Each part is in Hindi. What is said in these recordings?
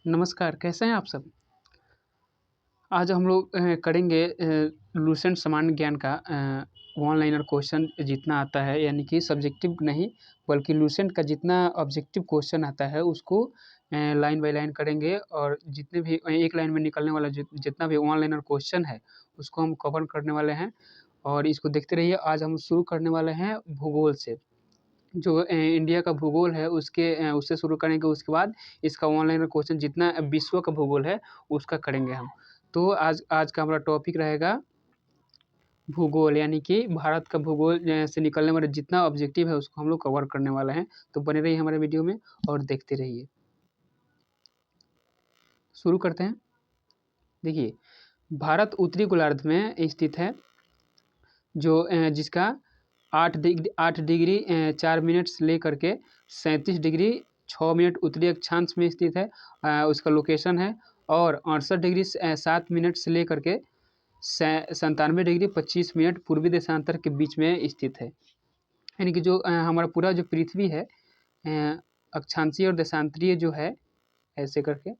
नमस्कार, कैसे हैं आप सब? आज हम लोग करेंगे लुसेंट सामान्य ज्ञान का ऑनलाइन और क्वेश्चन जितना आता है यानी कि सब्जेक्टिव नहीं बल्कि लुसेंट का जितना ऑब्जेक्टिव क्वेश्चन आता है उसको लाइन बाय लाइन करेंगे और जितने भी एक लाइन में निकलने वाला जितना भी ऑनलाइन और क्वेश्चन है उसको हम कवर करने वाले हैं और इसको देखते रहिए। आज हम शुरू करने वाले हैं भूगोल से। जो इंडिया का भूगोल है उससे शुरू करेंगे, उसके बाद इसका ऑनलाइन क्वेश्चन जितना विश्व का भूगोल है उसका करेंगे हम। तो आज आज का हमारा टॉपिक रहेगा भूगोल, यानी कि भारत का भूगोल से निकलने वाले जितना ऑब्जेक्टिव है उसको हम लोग कवर करने वाले हैं। तो बने रहिए हमारे वीडियो में और देखते रहिए। शुरू करते हैं। देखिए, भारत उत्तरी गोलार्ध में स्थित है, जिसका 8 डिग्री 4 मिनट से लेकर के 37 डिग्री 6 मिनट उत्तरी अक्षांश में स्थित है। उसका लोकेशन है। और 68 डिग्री 7 मिनट से लेकर के 97 डिग्री 25 मिनट पूर्वी देशांतर के बीच में स्थित है। यानी कि जो हमारा पूरा जो पृथ्वी है, अक्षांशीय और देशांतरीय जो है, ऐसे करके,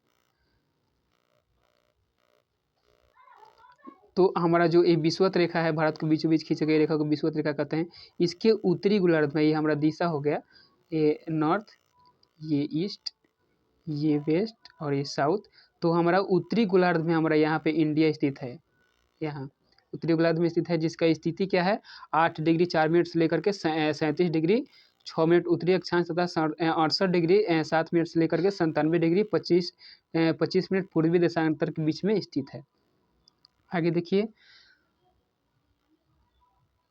तो हमारा जो ये विषुवत रेखा है, भारत को बीचों बीच खींची गई रेखा को विषुवत रेखा कहते हैं। इसके उत्तरी गोलार्ध में ये हमारा दिशा हो गया, ये नॉर्थ, ये ईस्ट, ये वेस्ट और ये साउथ। तो हमारा उत्तरी गोलार्ध में हमारा यहाँ पे इंडिया स्थित है। यहाँ उत्तरी गोलार्ध में स्थित है, जिसका स्थिति क्या है, 8 डिग्री 4 मिनट से लेकर के 37 डिग्री 6 मिनट उत्तरी अक्षांश तथा 68 डिग्री 7 मिनट से लेकर के 97 डिग्री 25 मिनट पूर्वी देशांतर के बीच में स्थित है। आगे देखिए,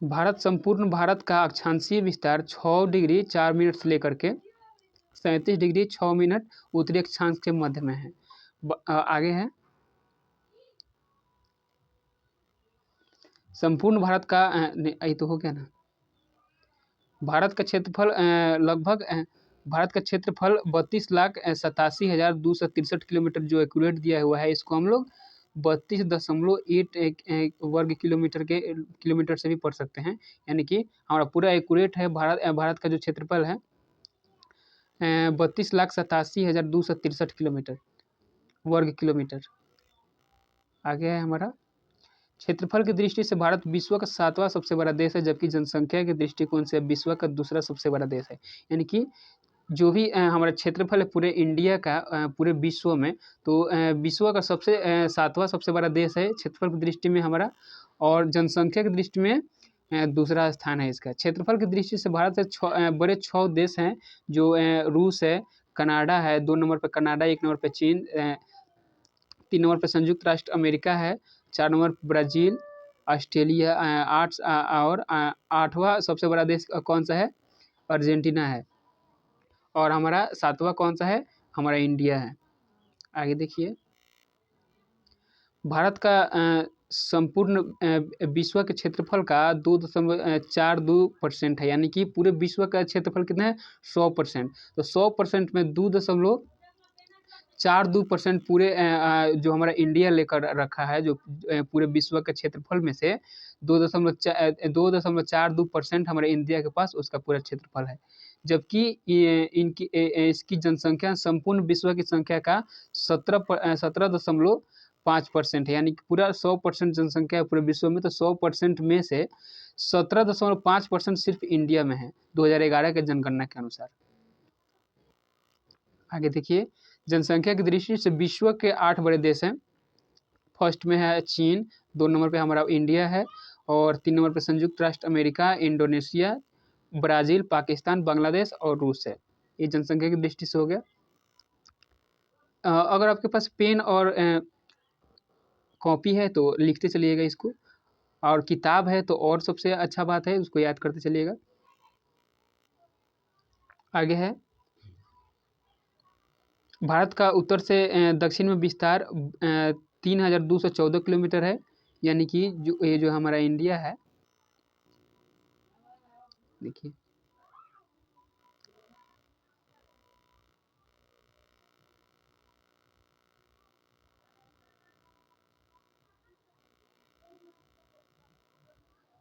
संपूर्ण भारत का अक्षांशीय विस्तार 6 डिग्री 4 मिनट से लेकर के 37 डिग्री 6 मिनट उत्तरी अक्षांश के मध्य में है। आगे है, संपूर्ण भारत का ये तो हो गया ना। भारत का क्षेत्रफल लगभग भारत का क्षेत्रफल 32,87,263 किलोमीटर जो एक्यूरेट दिया हुआ है, इसको हम लोग 32.8 वर्ग किलोमीटर से भी पढ़ सकते हैं। यानी कि हमारा पूरा एक्यूरेट है। भारत का जो क्षेत्रफल है 32,87,263 किलोमीटर वर्ग किलोमीटर। आगे है हमारा, क्षेत्रफल की दृष्टि से भारत विश्व का 7वां सबसे बड़ा देश है, जबकि जनसंख्या के दृष्टिकोण से विश्व का दूसरा सबसे बड़ा देश है। यानी कि जो भी हमारा क्षेत्रफल है पूरे इंडिया का, पूरे विश्व में, तो विश्व का 7वां सबसे बड़ा देश है क्षेत्रफल की दृष्टि में हमारा। और जनसंख्या की दृष्टि में दूसरा स्थान है इसका। क्षेत्रफल की दृष्टि से भारत से बड़े 6 देश हैं, जो रूस है, कनाडा है 2 नंबर पर, कनाडा 1 नंबर पर, चीन 3 नंबर पर, संयुक्त राष्ट्र अमेरिका है 4 नंबर पर, ब्राज़ील, ऑस्ट्रेलिया 8 और 8वां सबसे बड़ा देश कौन सा है, अर्जेंटीना है। और हमारा 7वां कौन सा है, हमारा इंडिया है। आगे देखिए, भारत का संपूर्ण विश्व के क्षेत्रफल का 2.42% है। यानी कि पूरे विश्व का क्षेत्रफल कितना है, 100%। तो 100% में 2.42% पूरे जो हमारा इंडिया लेकर रखा है, जो पूरे विश्व के क्षेत्रफल में से 2.42% हमारे इंडिया के पास उसका पूरा क्षेत्रफल है। जबकि इसकी जनसंख्या संपूर्ण विश्व की संख्या का 17.5% है। यानी कि पूरा 100% जनसंख्या है पूरे विश्व में, तो 100% में से 17.5% सिर्फ इंडिया में है 2011 के जनगणना के अनुसार। आगे देखिए, जनसंख्या की दृष्टि से विश्व के 8 बड़े देश हैं। फर्स्ट में है चीन, 2 नंबर पे हमारा इंडिया है, और 3 नंबर पे संयुक्त राष्ट्र America, Indonesia, Brazil, Pakistan, Bangladesh और रूस है। ये जनसंख्या की दृष्टि से हो गया। अगर आपके पास पेन और कॉपी है तो लिखते चलिएगा इसको, और किताब है तो और सबसे अच्छा बात है, उसको याद करते चलिएगा। आगे है, भारत का उत्तर से दक्षिण में विस्तार 3,214 किलोमीटर है। यानी कि ये जो हमारा इंडिया है, देखिए,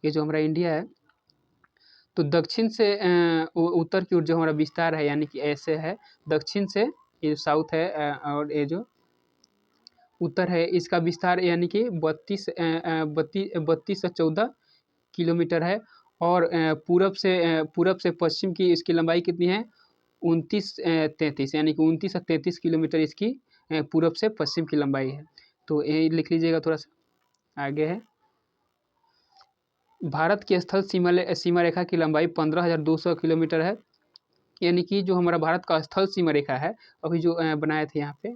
ये जो हमारा इंडिया है, तो दक्षिण से उत्तर की ओर जो हमारा विस्तार है, यानी कि ऐसे है, दक्षिण से ये साउथ है और ये जो उत्तर है इसका विस्तार यानी कि 32 से 14 किलोमीटर है। और पूरब से पश्चिम की इसकी लंबाई कितनी है? 29-33 यानी कि 29 से 33 किलोमीटर इसकी पूरब से पश्चिम की लंबाई है। तो ये लिख लीजिएगा थोड़ा सा। आगे है, भारत की स्थल सीमा रेखा की लंबाई 15,200 किलोमीटर है। यानी कि जो हमारा भारत का स्थल सीमा रेखा है अभी जो बनाए थे यहाँ पे,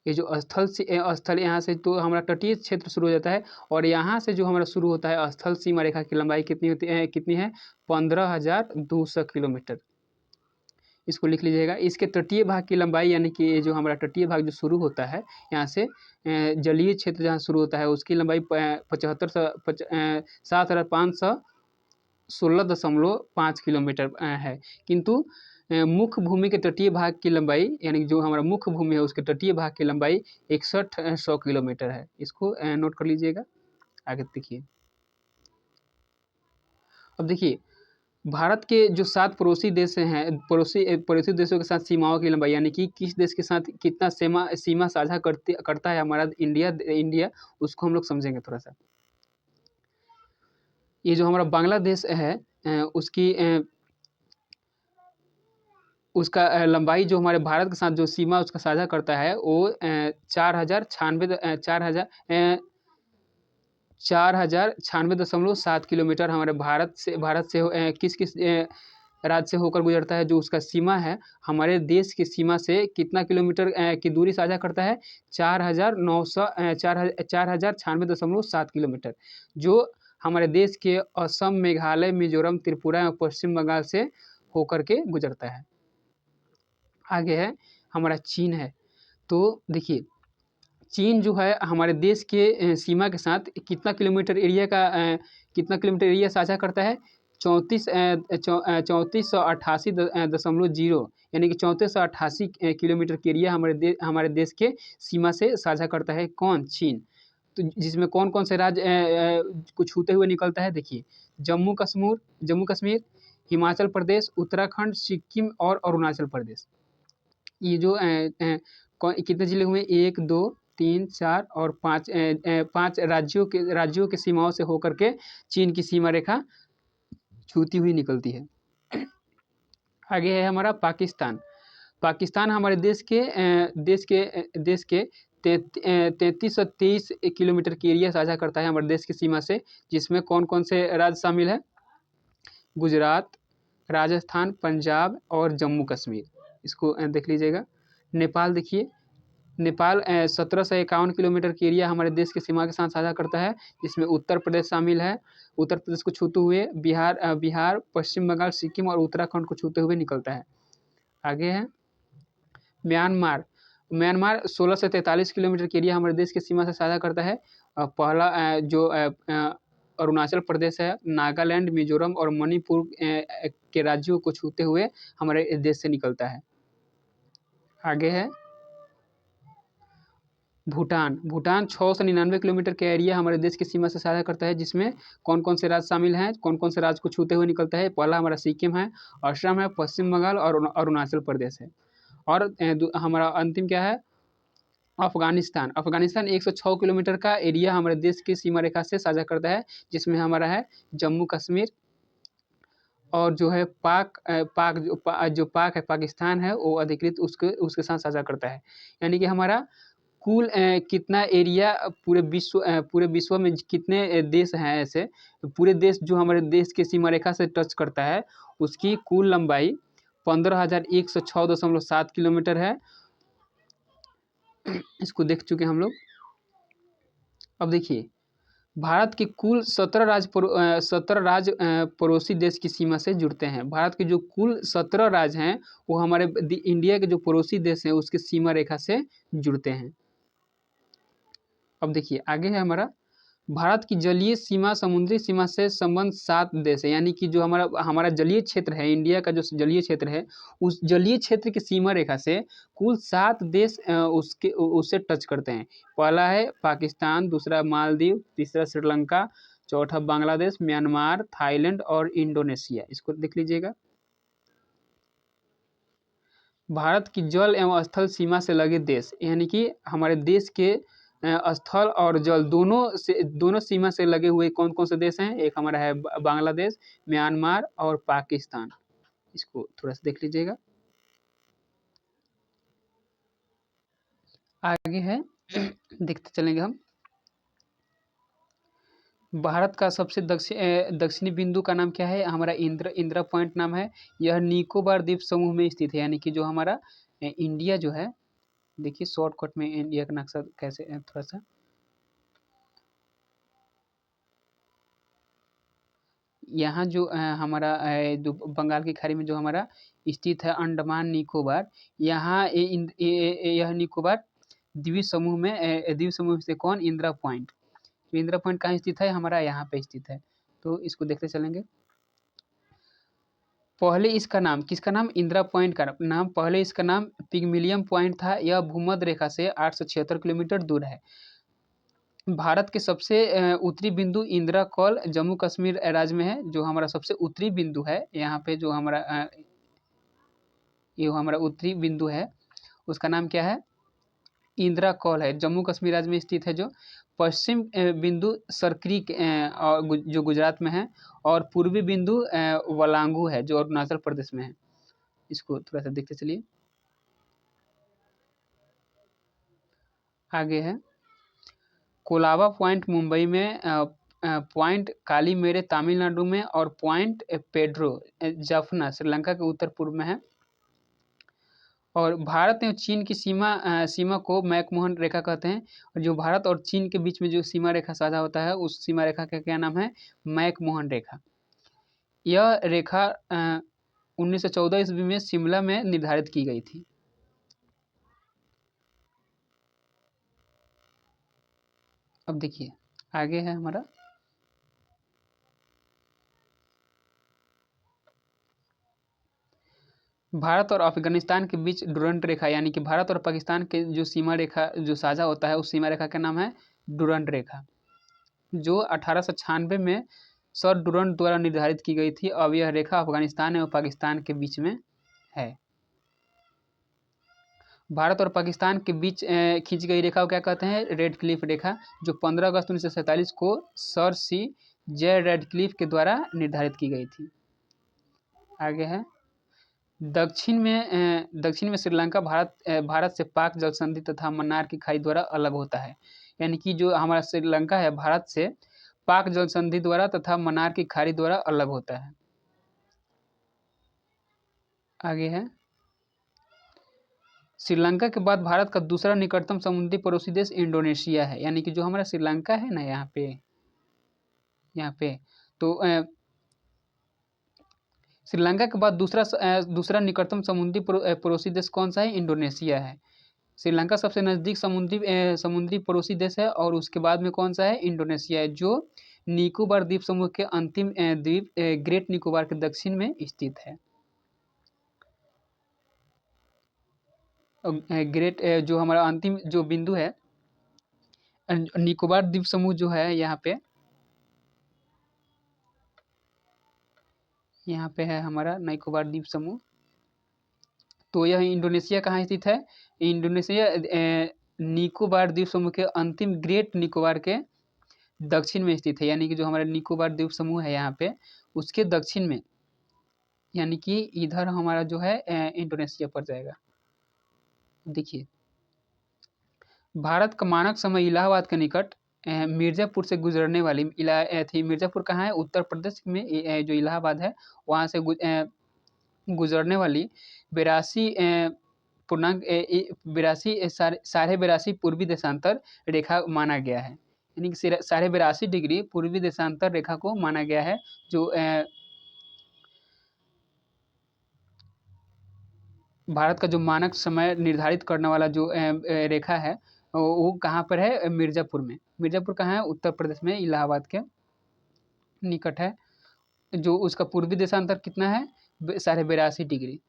ये जो स्थल यहाँ से तो हमारा तटीय क्षेत्र शुरू हो जाता है और यहाँ से जो हमारा शुरू होता है स्थल सीमा रेखा की लंबाई कितनी है? 15,200 किलोमीटर। इसको लिख लीजिएगा। इसके तटीय भाग की लंबाई यानी कि ये जो हमारा तटीय भाग जो शुरू होता है यहाँ से जलीय क्षेत्र जहाँ शुरू होता है उसकी लंबाई 7,516.5 किलोमीटर है। किंतु मुख्य भूमि के तटीय भाग की लंबाई यानी जो हमारा मुख्य भूमि है उसके तटीय भाग की लंबाई 6100 किलोमीटर है। इसको नोट कर लीजिएगा। आगे देखिए, अब देखिए भारत के जो 7 पड़ोसी देश हैं, पड़ोसी देशों के साथ सीमाओं की लंबाई यानी कि किस देश के साथ कितना सीमा साझा करता है हमारा इंडिया, उसको हम लोग समझेंगे थोड़ा सा। ये जो हमारा बांग्लादेश है उसका लंबाई जो हमारे भारत के साथ जो सीमा उसका साझा करता है वो 4,096.7 किलोमीटर हमारे भारत से किस राज्य से होकर गुजरता है। जो उसका सीमा है हमारे देश की सीमा से कितना किलोमीटर की दूरी साझा करता है? 4,096.7 किलोमीटर, जो हमारे देश के असम, मेघालय, मिजोरम, त्रिपुरा और पश्चिम बंगाल से होकर के गुजरता है। आगे है हमारा चीन है। तो देखिए चीन जो है हमारे देश के सीमा के साथ कितना किलोमीटर एरिया साझा करता है? 3488.0 यानी कि 3488 किलोमीटर की एरिया हमारे देश के सीमा से साझा करता है। कौन? चीन। तो जिसमें कौन कौन से राज्य को छूते हुए निकलता है? देखिए, जम्मू कश्मीर, हिमाचल प्रदेश, उत्तराखंड, सिक्किम और अरुणाचल प्रदेश। ये जो कितने जिले हुए? 1, 2, 3, 4 और 5 राज्यों के सीमाओं से होकर के चीन की सीमा रेखा छूती हुई निकलती है। आगे है हमारा पाकिस्तान हमारे देश के 3323 किलोमीटर की एरिया साझा करता है हमारे देश की सीमा से, जिसमें कौन कौन से राज्य शामिल है? गुजरात, राजस्थान, पंजाब और जम्मू कश्मीर। इसको देख लीजिएगा। नेपाल देखिए, नेपाल 1751 किलोमीटर की एरिया हमारे देश की सीमा के साथ साझा करता है, जिसमें उत्तर प्रदेश शामिल है। उत्तर प्रदेश को छूते हुए बिहार, पश्चिम बंगाल, सिक्किम और उत्तराखंड को छूते हुए निकलता है। आगे है म्यांमार 16 से 43 किलोमीटर की एरिया हमारे देश की सीमा से साझा करता है। पहला जो अरुणाचल प्रदेश है, नागालैंड, मिजोरम और मणिपुर के राज्यों को छूते हुए हमारे देश से निकलता है। आगे है भूटान 699 किलोमीटर का एरिया हमारे देश की सीमा से साझा करता है, जिसमें कौन कौन से राज्य शामिल हैं? कौन कौन से राज्य को छूते हुए निकलता है? पहला हमारा सिक्किम है, असम है, पश्चिम बंगाल और अरुणाचल प्रदेश है। और हमारा अंतिम क्या है? अफगानिस्तान 106 किलोमीटर का एरिया हमारे देश की सीमा रेखा से साझा करता है, जिसमें हमारा है जम्मू कश्मीर और जो है पाकिस्तान है वो अधिकृत उसके साथ साझा करता है। यानी कि हमारा कुल कितना एरिया पूरे विश्व में कितने देश हैं ऐसे, पूरे देश जो हमारे देश की सीमा रेखा से टच करता है उसकी कुल लंबाई 15,106.7 किलोमीटर है। इसको देख चुके हैं हम लोग। अब देखिए भारत के कुल 17 राज्य पड़ोसी देश की सीमा से जुड़ते हैं। भारत के जो कुल 17 राज्य हैं वो हमारे इंडिया के जो पड़ोसी देश हैं उसकी सीमा रेखा से जुड़ते हैं। अब देखिए आगे है हमारा भारत की जलीय सीमा समुद्री सीमा से संबंध 7 देश है। यानी कि जो हमारा जलीय क्षेत्र है, इंडिया का जो जलीय क्षेत्र है, उस जलीय क्षेत्र की सीमा रेखा से कुल 7 देश उससे टच करते हैं। पहला है पाकिस्तान, दूसरा मालदीव, तीसरा श्रीलंका, चौथा बांग्लादेश, म्यांमार, थाईलैंड और इंडोनेशिया। इसको देख लीजिएगा। भारत की जल एवं स्थल सीमा से लगे देश, यानी कि हमारे देश के स्थल और जल दोनों सीमा से लगे हुए कौन कौन से देश हैं? एक हमारा है बांग्लादेश, म्यांमार और पाकिस्तान। इसको थोड़ा सा देख लीजिएगा। आगे है देखते चलेंगे हम। भारत का सबसे दक्षिणी बिंदु का नाम क्या है? हमारा इंदिरा पॉइंट नाम है। यह निकोबार द्वीप समूह में स्थित है, यानी कि जो हमारा इंडिया जो है, देखिए शॉर्टकट में इंडिया का नक्शा कैसे थोड़ा सा, यहाँ जो हमारा जो बंगाल की खाड़ी में जो हमारा स्थित है अंडमान निकोबार, यहाँ यह निकोबार द्वीप समूह में द्वीप समूह से कौन? इंदिरा पॉइंट। तो इंदिरा पॉइंट कहाँ स्थित है? हमारा यहाँ पे स्थित है। तो इसको देखते चलेंगे। पहले इसका नाम, किसका नाम? इंदिरा पॉइंट का नाम, पहले इसका नाम पिगमिलियन पॉइंट था। यह भूमध्य रेखा से 876 किलोमीटर दूर है। भारत के सबसे उत्तरी बिंदु इंदिरा कॉल जम्मू कश्मीर राज्य में है। जो हमारा सबसे उत्तरी बिंदु है, यहाँ पे जो हमारा ये हमारा उत्तरी बिंदु है, उसका नाम क्या है? इंदिरा कॉल है। जम्मू कश्मीर राज्य में स्थित है। जो पश्चिम बिंदु सरक्री और जो गुजरात में है, और पूर्वी बिंदु वलांगू है जो अरुणाचल प्रदेश में है। इसको थोड़ा सा देखते चलिए। आगे है कोलाबा पॉइंट मुंबई में, पॉइंट कालीमेरे तमिलनाडु में, और पॉइंट पेड्रो जाफना श्रीलंका के उत्तर पूर्व में है। और भारत एवं चीन की सीमा को मैकमोहन रेखा कहते हैं। और जो भारत और चीन के बीच में जो सीमा रेखा साझा होता है, उस सीमा रेखा का क्या नाम है? मैकमोहन रेखा। यह रेखा 1914 ईस्वी में शिमला में निर्धारित की गई थी। अब देखिए आगे है हमारा भारत और अफगानिस्तान के बीच डुरंड रेखा, यानी कि भारत और पाकिस्तान के जो सीमा रेखा जो साझा होता है, उस सीमा रेखा का नाम है डुरंड रेखा, जो 1896 में सर डुरंड द्वारा निर्धारित की गई थी। अब यह रेखा अफगानिस्तान एवं पाकिस्तान के बीच में है। भारत और पाकिस्तान के बीच खींची गई रेखा को क्या कहते हैं? रेड क्लिफ रेखा, जो 15 अगस्त 1947 को सर सी जे रेडक्लिफ के द्वारा निर्धारित की गई थी। आगे है दक्षिण में श्रीलंका भारत से पाक जल संधि तथा मन्नार की खाड़ी द्वारा अलग होता है। यानी कि जो हमारा श्रीलंका है, भारत से पाक जल संधि द्वारा तथा मन्नार की खाड़ी द्वारा अलग होता है। आगे है श्रीलंका के बाद भारत का दूसरा निकटतम समुद्री पड़ोसी देश इंडोनेशिया है। यानी कि जो हमारा श्रीलंका है ना, यहाँ पे तो श्रीलंका के बाद दूसरा निकटतम समुद्री पड़ोसी देश कौन सा है? इंडोनेशिया है। श्रीलंका सबसे नज़दीक समुद्री पड़ोसी देश है, और उसके बाद में कौन सा है? इंडोनेशिया है, जो निकोबार द्वीप समूह के अंतिम द्वीप ग्रेट निकोबार के दक्षिण में स्थित है। ग्रेट जो हमारा अंतिम जो बिंदु है, निकोबार द्वीप समूह जो है, यहाँ पे है हमारा निकोबार द्वीप समूह। तो यह इंडोनेशिया कहाँ स्थित है? इंडोनेशिया निकोबार द्वीप समूह के अंतिम ग्रेट निकोबार के दक्षिण में स्थित है। यानी कि जो हमारा निकोबार द्वीप समूह है यहाँ पे, उसके दक्षिण में, यानी कि इधर हमारा जो है इंडोनेशिया पड़ जाएगा। देखिए भारत का मानक समय इलाहाबाद के निकट मिर्जापुर से गुजरने वाली मिर्जापुर कहाँ है? उत्तर प्रदेश में जो इलाहाबाद है, वहाँ से गुजरने वाली 82.82 पूर्वी देशांतर रेखा माना गया है। यानी कि 82.82 डिग्री पूर्वी देशांतर रेखा को माना गया है। जो भारत का जो मानक समय निर्धारित करने वाला जो रेखा है, वो कहाँ पर है? मिर्जापुर में। मिर्जापुर कहाँ है? उत्तर प्रदेश में, इलाहाबाद के निकट है। जो उसका पूर्वी देशांतर कितना है? 82.5 डिग्री,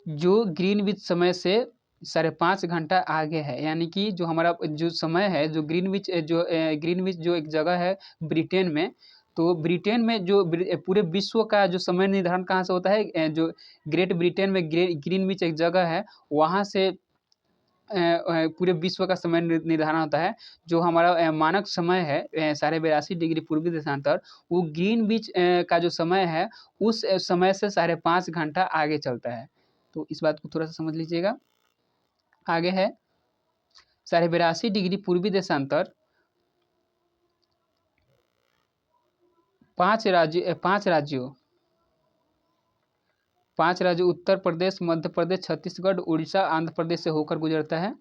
जो ग्रीनविच समय से 5.5 घंटा आगे है, यानी कि जो हमारा जो समय है, जो ग्रीनविच जो एक जगह है ब्रिटेन में, तो ब्रिटेन में जो पूरे विश्व का जो समय निर्धारण कहाँ से होता है, जो ग्रेट ब्रिटेन में ग्रीनविच एक जगह है, वहाँ से पूरे विश्व का समय निर्धारण होता है। जो हमारा मानक समय है 82.5 डिग्री पूर्वी देशांतर, वो ग्रीनविच का जो समय है उस समय से 5.5 घंटा आगे चलता है। तो इस बात को थोड़ा सा समझ लीजिएगा। आगे है 82.5 डिग्री पूर्वी देशांतर, 5 राज्यों उत्तर प्रदेश, मध्य प्रदेश, छत्तीसगढ़, उड़ीसा, आंध्र प्रदेश से होकर गुजरता है।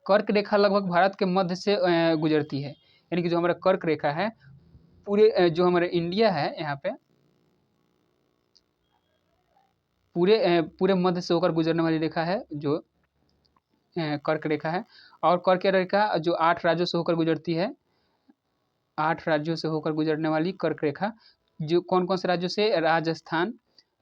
कर्क रेखा लगभग भारत के मध्य से गुजरती है, यानी कि जो हमारा कर्क रेखा है पूरे जो हमारा इंडिया है यहाँ पे पूरे मध्य से होकर गुजरने वाली रेखा है जो कर्क रेखा है। और कर्क रेखा जो 8 राज्यों से होकर गुजरती है, 8 राज्यों से होकर गुजरने वाली कर्क रेखा, जो कौन कौन से राज्यों से, राजस्थान,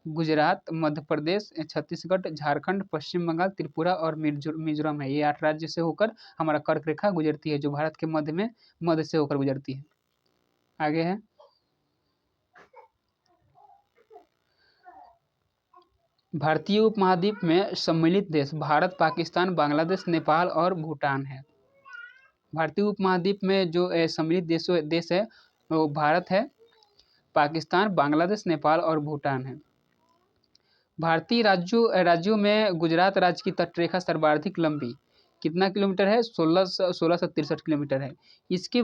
गुजरात, मध्य प्रदेश, छत्तीसगढ़, झारखंड, पश्चिम बंगाल, त्रिपुरा और मिजोरम है। ये 8 राज्य से होकर हमारा कर्क रेखा गुजरती है, जो भारत के मध्य से होकर गुजरती है। आगे है भारतीय उपमहाद्वीप में सम्मिलित देश भारत, पाकिस्तान, बांग्लादेश, नेपाल और भूटान है। भारतीय उपमहाद्वीप में जो सम्मिलित देश है वो भारत है, पाकिस्तान, बांग्लादेश, नेपाल और भूटान है। भारतीय राज्यों में गुजरात राज्य की तटरेखा सर्वाधिक लंबी कितना किलोमीटर है, 1663 किलोमीटर है। इसके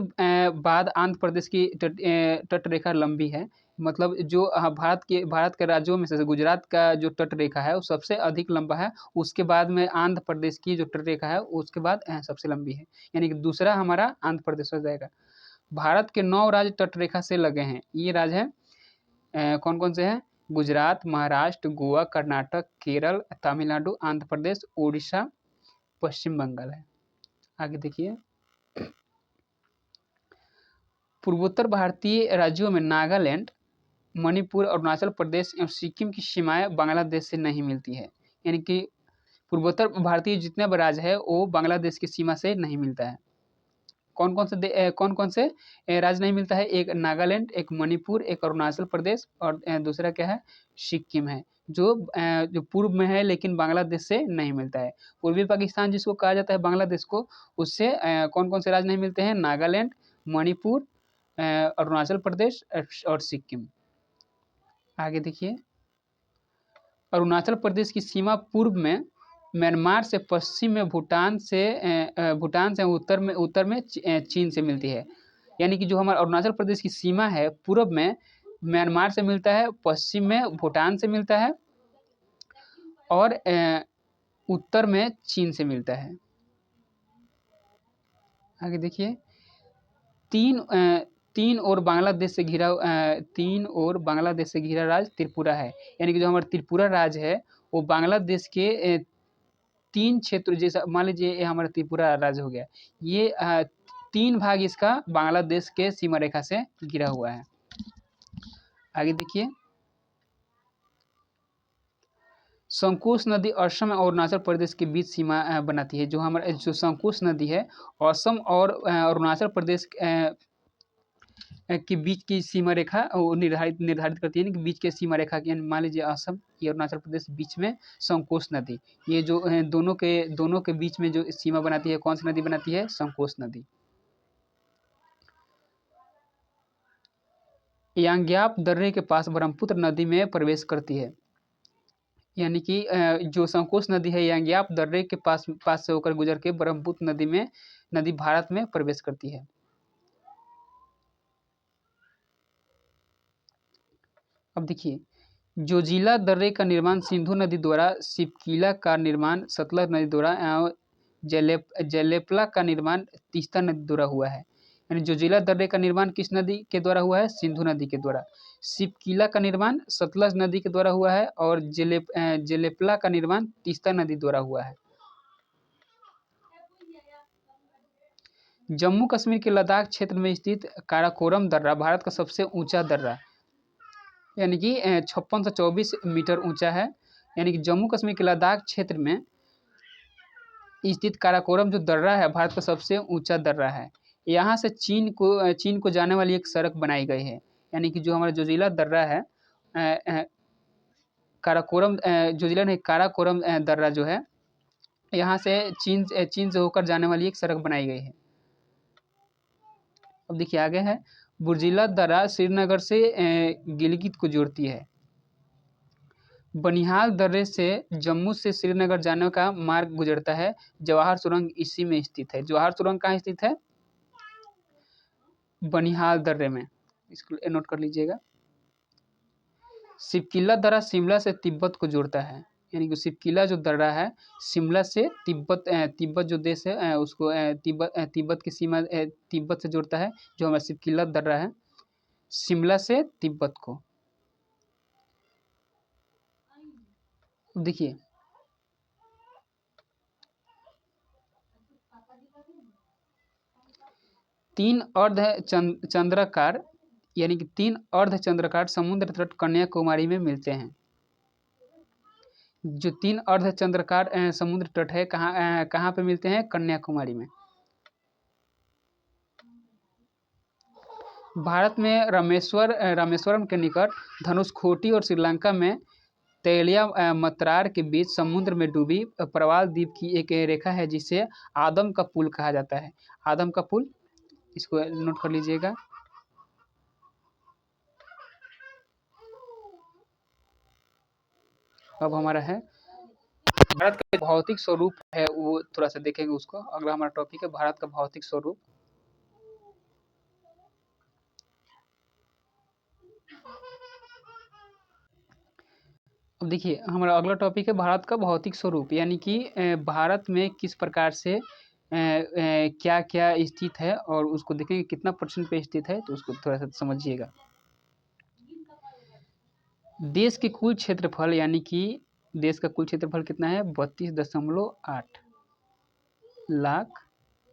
बाद आंध्र प्रदेश की तटरेखा लंबी है। मतलब जो भारत के राज्यों में से गुजरात का जो तटरेखा है वो सबसे अधिक लंबा है। उसके बाद में आंध्र प्रदेश की जो तटरेखा है उसके बाद सबसे लंबी है, यानी कि दूसरा हमारा आंध्र प्रदेश हो जाएगा। भारत के 9 राज्य तटरेखा से लगे हैं। ये राज्य है कौन कौन से हैं, गुजरात, महाराष्ट्र, गोवा, कर्नाटक, केरल, तमिलनाडु, आंध्र प्रदेश, उड़ीसा, पश्चिम बंगाल है। आगे देखिए पूर्वोत्तर भारतीय राज्यों में नागालैंड, मणिपुर, अरुणाचल प्रदेश एवं सिक्किम की सीमाएं बांग्लादेश से नहीं मिलती है, यानी कि पूर्वोत्तर भारतीय जितने भी राज्य है वो बांग्लादेश की सीमा से नहीं मिलता है। कौन कौन से राज्य नहीं मिलता है, एक नागालैंड, एक मणिपुर, एक अरुणाचल प्रदेश और दूसरा क्या है, सिक्किम है, जो पूर्व में है लेकिन बांग्लादेश से नहीं मिलता है। पूर्वी पाकिस्तान जिसको कहा जाता है बांग्लादेश को, उससे कौन कौन से राज्य नहीं मिलते हैं, नागालैंड, मणिपुर, अरुणाचल प्रदेश और सिक्किम। आगे देखिए अरुणाचल प्रदेश की सीमा पूर्व में म्यांमार से, पश्चिम में भूटान से, उत्तर में चीन से मिलती है। यानी कि जो हमारा अरुणाचल प्रदेश की सीमा है पूर्व में म्यांमार से मिलता है, पश्चिम में भूटान से मिलता है और उत्तर में चीन से मिलता है। आगे देखिए तीन और बांग्लादेश से घिरा राज्य त्रिपुरा है। यानी कि जो हमारा त्रिपुरा राज्य है वो बांग्लादेश के 3 क्षेत्र, जैसा मान लीजिए ये हमारा त्रिपुरा राज्य हो गया, ये 3 भाग इसका बांग्लादेश के सीमा रेखा से घिरा हुआ है। आगे देखिए संकोश नदी असम और अरुणाचल प्रदेश के बीच सीमा बनाती है। जो संकोश नदी है असम और अरुणाचल प्रदेश के बीच की सीमा रेखा वो निर्धारित करती है कि बीच के सीमा रेखा की, मान लीजिए असम या अरुणाचल प्रदेश बीच में संकोश नदी, ये जो दोनों के बीच में जो सीमा बनाती है, कौन सी नदी बनाती है, संकोश नदी। यांग्याप दर्रे के पास ब्रह्मपुत्र नदी में प्रवेश करती है। यानी कि जो संकोश नदी है यांग्याप दर्रे के पास से होकर गुजर के ब्रह्मपुत्र नदी भारत में प्रवेश करती है। अब देखिए जोजिला दर्रे का निर्माण सिंधु नदी द्वारा, सिपकिला का निर्माण सतलज नदी द्वारा, जलेपला का निर्माण तीस्ता नदी द्वारा हुआ है। यानी जोजिला दर्रे का निर्माण किस नदी के द्वारा हुआ है, सिंधु नदी के द्वारा। सिपकिला का निर्माण सतलज नदी के द्वारा हुआ है और जलेपला का निर्माण तीस्ता नदी द्वारा हुआ है। जम्मू कश्मीर के लद्दाख क्षेत्र में स्थित काराकोरम दर्रा भारत का सबसे ऊंचा दर्रा, यानी कि 5624 मीटर ऊंचा है। यानी कि जम्मू कश्मीर के लद्दाख क्षेत्र में स्थित काराकोरम जो दर्रा है भारत का सबसे ऊंचा दर्रा है। यहाँ से चीन को जाने वाली एक सड़क बनाई गई है। यानी कि जो हमारा जोजिला दर्रा है, काराकोरम जोजिला नहीं, काराकोरम दर्रा जो है, यहाँ से चीन से होकर जाने वाली एक सड़क बनाई गई है। अब देखिए आगे है, बुर्जिला दर्रा श्रीनगर से गिलगित को जोड़ती है। बनिहाल दर्रे से जम्मू से श्रीनगर जाने का मार्ग गुजरता है। जवाहर सुरंग इसी में स्थित है। जवाहर सुरंग कहाँ स्थित है? बनिहाल दर्रे में, इसको नोट कर लीजिएगा। सिपकिला दर्रा शिमला से तिब्बत को जोड़ता है। यानी कि सिपकिला जो दर्रा है शिमला से तिब्बत जो देश है उसको तिब्बत की सीमा तिब्बत से जोड़ता है। जो हमारा सिपकिला दर्रा है शिमला से तिब्बत को। देखिए तीन अर्ध चंद्राकार यानी कि 3 अर्धचंद्राकार समुद्र तट कन्याकुमारी में मिलते हैं। जो 3 अर्धचंद्राकार समुद्र तट है कहाँ पे मिलते हैं? कन्याकुमारी में। भारत में रामेश्वरम के निकट धनुषकोटी और श्रीलंका में तैलिया मतरार के बीच समुद्र में डूबी प्रवाल द्वीप की एक रेखा है जिसे आदम का पुल कहा जाता है। आदम का पुल, इसको नोट कर लीजिएगा। अब हमारा है भारत का भौतिक स्वरूप है, वो थोड़ा सा देखेंगे उसको। अगला हमारा टॉपिक है भारत का भौतिक स्वरूप। अब देखिए हमारा अगला टॉपिक है भारत का भौतिक स्वरूप, यानी कि भारत में किस प्रकार से क्या क्या स्थित है और उसको देखेंगे कितना परसेंट पे स्थित है, तो उसको थोड़ा सा समझिएगा। देश के कुल क्षेत्रफल, यानी कि देश का कुल क्षेत्रफल कितना है? 32.8 लाख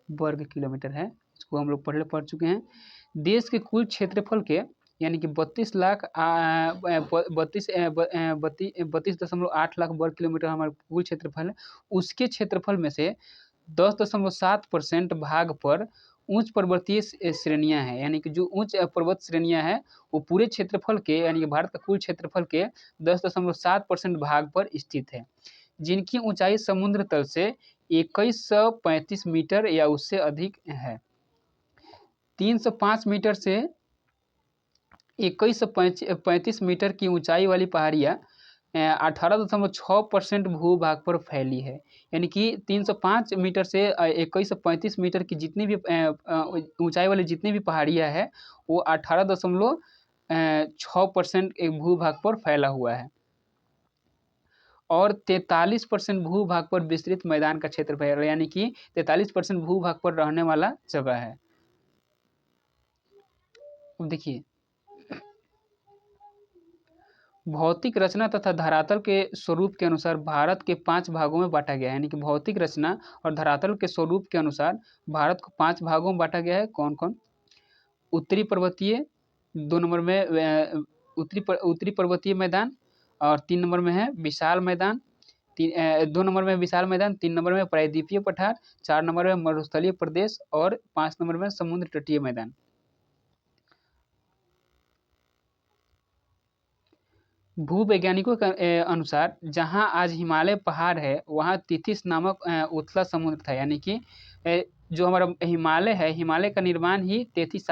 वर्ग किलोमीटर है। इसको हम लोग पहले पढ़ चुके हैं। देश के कुल क्षेत्रफल के यानी कि 32.8 लाख वर्ग किलोमीटर हमारा कुल क्षेत्रफल है। उसके क्षेत्रफल में से 10.7% भाग पर उच्च पर्वतीय श्रेणियां हैं। यानी कि जो उच्च पर्वत श्रेणियां हैं वो पूरे क्षेत्रफल के यानी कि भारत का कुल क्षेत्रफल के 10.7% भाग पर स्थित है, जिनकी ऊंचाई समुद्र तल से 2135 मीटर या उससे अधिक है। 305 मीटर से 2135 मीटर की ऊंचाई वाली पहाड़ियाँ 18.6% भूभाग पर फैली है। यानी कि 305 मीटर से 2135 मीटर की जितनी भी ऊंचाई वाली जितनी भी पहाड़ियाँ है वो 18.6% भूभाग पर फैला हुआ है और 43% भूभाग पर विस्तृत मैदान का क्षेत्र है। यानी कि 43% भूभाग पर रहने वाला जगह है। अब देखिए भौतिक रचना तथा धरातल के स्वरूप के अनुसार भारत के 5 भागों में बांटा गया है। यानी कि भौतिक रचना और धरातल के स्वरूप के अनुसार भारत को 5 भागों में बांटा गया है। कौन कौन? उत्तरी पर्वतीय, 2 नंबर में उत्तरी पर्वतीय मैदान, और 3 नंबर में है विशाल मैदान, 2 नंबर में विशाल मैदान, 3 नंबर में प्रायद्वीपीय पठार, 4 नंबर में मरुस्थलीय प्रदेश और 5 नंबर में समुद्र तटीय मैदान। भूवैज्ञानिकों के अनुसार जहां आज हिमालय पहाड़ है वहां तिथिस नामक उथला समुद्र था। यानी कि जो हमारा हिमालय है, हिमालय का निर्माण ही तेथिस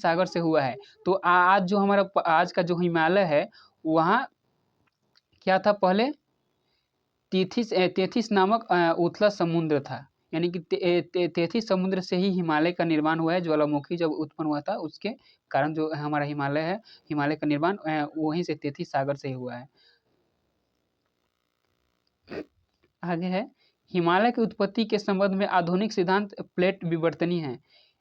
सागर से हुआ है। तो आज जो हमारा आज का जो हिमालय है वहाँ क्या था? पहले तेथिस नामक उथला समुद्र था। यानी कि तेथिस समुद्र से ही हिमालय का निर्माण हुआ है। ज्वालामुखी जब उत्पन्न हुआ था उसके कारण जो हमारा हिमालय है, हिमालय का निर्माण वहीं से तेथिस सागर से ही हुआ है। आगे है हिमालय की उत्पत्ति के संबंध में आधुनिक सिद्धांत प्लेट विवर्तनी है।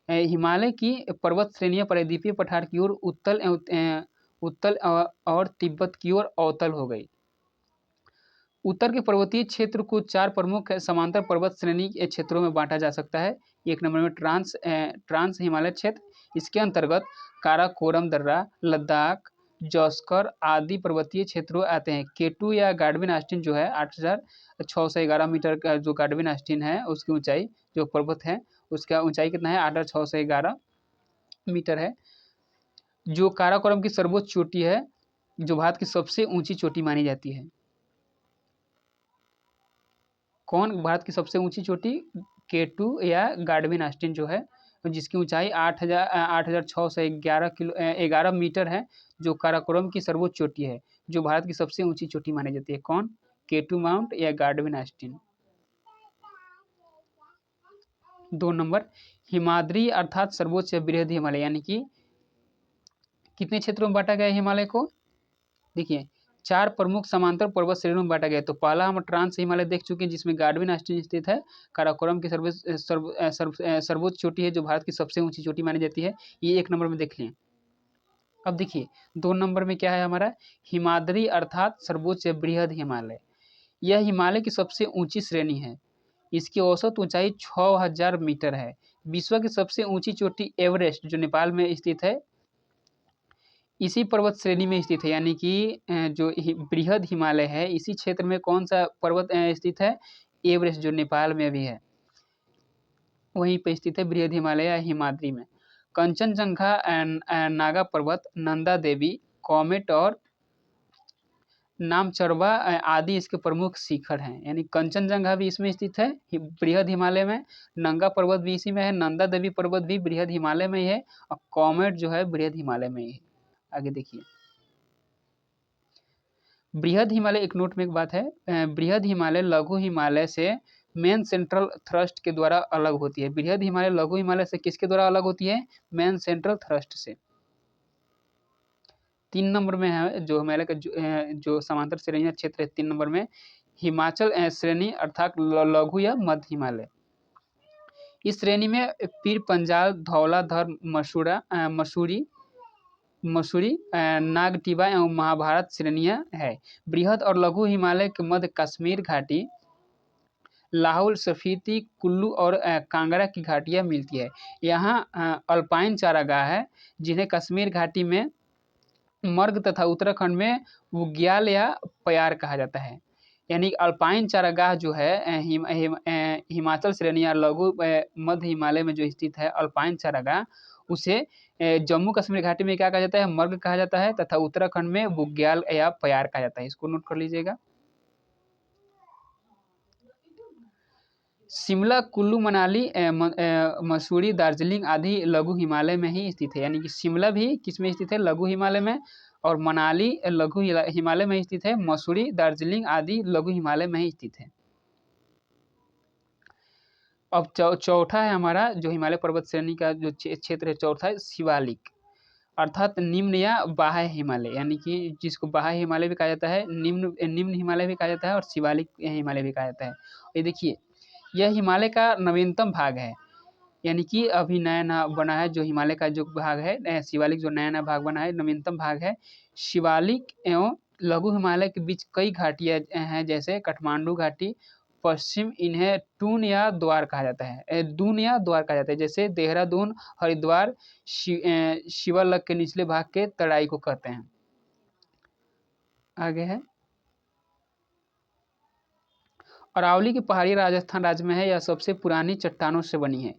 हिमालय की पर्वत श्रेणियां प्रायद्वीपीय पठार की ओर उत्तल और तिब्बत की ओर अवतल हो गई। उत्तर के पर्वतीय क्षेत्र को 4 प्रमुख समांतर पर्वत श्रेणी के क्षेत्रों में बांटा जा सकता है। 1 नंबर में ट्रांस हिमालय क्षेत्र, इसके अंतर्गत काराकोरम दर्रा, लद्दाख, जॉस्कर आदि पर्वतीय क्षेत्रों आते हैं। केटू या गाडविन आस्टीन जो है 8,611 मीटर का जो गाडविन आस्टीन है उसकी ऊंचाई, जो पर्वत है उसका ऊंचाई कितना है 8,611 मीटर है। जो काराकोरम की सर्वोच्च चोटी है, जो भारत की सबसे ऊंची चोटी मानी जाती है। कौन भारत की सबसे ऊंची चोटी? केटू या गाडविन आस्टीन जो है, जिसकी ऊंचाई 8,611 मीटर है, जो काराकोरम की सर्वोच्च चोटी है, जो भारत की सबसे ऊंची चोटी मानी जाती है। कौन? केटू माउंट या गाडविन आस्टीन। 2 नंबर, हिमाद्री अर्थात सर्वोच्च या बृहद हिमालय, यानी कि कितने क्षेत्रों में बांटा गया है हिमालय को? देखिए 4 प्रमुख समांतर पर्वत श्रेणियों में बांटा गया है। तो पहला हम ट्रांस हिमालय देख चुके हैं, जिसमें गाडविन आस्टीन स्थित है। काराकोरम की सर्वोच्च चोटी है, जो भारत की सबसे ऊंची चोटी मानी जाती है। ये 1 नंबर में देख लें। अब देखिए 2 नंबर में क्या है हमारा? हिमाद्री अर्थात सर्वोच्च या बृहद हिमालय। यह हिमालय की सबसे ऊंची श्रेणी है। इसकी औसत ऊंचाई 6000 मीटर है। विश्व की सबसे ऊंची चोटी एवरेस्ट, जो नेपाल में स्थित है, इसी पर्वत श्रेणी में स्थित है। यानी कि जो बृहद हिमालय है, इसी क्षेत्र में कौन सा पर्वत स्थित है? एवरेस्ट, जो नेपाल में भी है, वहीं पे स्थित है बृहद हिमालय या हिमाद्री में। कंचनजंगा, नागा पर्वत, नंदा देवी, कॉमेट और नामचरवा आदि इसके प्रमुख शिखर हैं। यानी कंचनजंगा भी इसमें स्थित है बृहद हिमालय में, नंगा पर्वत भी इसी में है, नंदा देवी पर्वत भी बृहद हिमालय में ही है, और कॉमेट जो है बृहद हिमालय में ही है। आगे देखिए, बृहद हिमालय, एक नोट में एक बात है, बृहद हिमालय लघु हिमालय से मेन सेंट्रल थ्रस्ट के द्वारा अलग होती है। बृहद हिमालय लघु हिमालय से किसके द्वारा अलग होती है? मेन सेंट्रल थ्रस्ट से। 3 नंबर में है जो हिमालय का जो समांतर श्रेणी क्षेत्र है, 3 नंबर में हिमाचल श्रेणी अर्थात लघु या मध्य हिमालय। इस श्रेणी में पीर पंजाल, धौलाधर, मसूरी, नागटिबा एवं महाभारत श्रेणियां है। बृहद और लघु हिमालय के मध्य कश्मीर घाटी, लाहौल स्फीति, कुल्लू और कांगड़ा की घाटियां मिलती है। यहाँ अल्पाइन चारागाह है, जिन्हें कश्मीर घाटी में मर्ग तथा उत्तराखंड में बुग्याल या प्यार कहा जाता है। यानी अल्पाइन चारागाह जो है हिमाचल श्रेणी या लघु मध्य हिमालय में जो स्थित है अल्पाइन चारागाह, उसे जम्मू कश्मीर घाटी में क्या कहा जाता है? मर्ग कहा जाता है, तथा उत्तराखंड में बुग्याल या प्यार कहा जाता है। इसको नोट कर लीजिएगा। शिमला, कुल्लू, मनाली, मसूरी, दार्जिलिंग आदि लघु हिमालय में ही स्थित है। यानी कि शिमला भी किसमें स्थित है? लघु हिमालय में, और मनाली लघु हिमालय में स्थित है, मसूरी, दार्जिलिंग आदि लघु हिमालय में ही स्थित है। अब चौथा है हमारा जो हिमालय पर्वत श्रेणी का जो क्षेत्र है, चौथा है शिवालिक अर्थात निम्न या बाह्य हिमालय। यानी कि जिसको बाह्य हिमालय भी कहा जाता है, निम्न हिमालय भी कहा जाता है, और शिवालिक हिमालय भी कहा जाता है। ये देखिए, यह हिमालय का नवीनतम भाग है। यानी कि अभी नया बना है जो हिमालय का जो भाग है, शिवालिक जो नया भाग बना है, नवीनतम भाग है। शिवालिक एवं लघु हिमालय के बीच कई घाटियां हैं, जैसे काठमांडू घाटी, पश्चिम, इन्हें टून या द्वार कहा जाता है, दून या द्वार कहा जाता है। जैसे देहरादून, हरिद्वार शिवालक के निचले भाग के तराई को कहते हैं। आगे है अरावली की पहाड़ी राजस्थान राज्य में है। यह सबसे पुरानी चट्टानों से बनी है।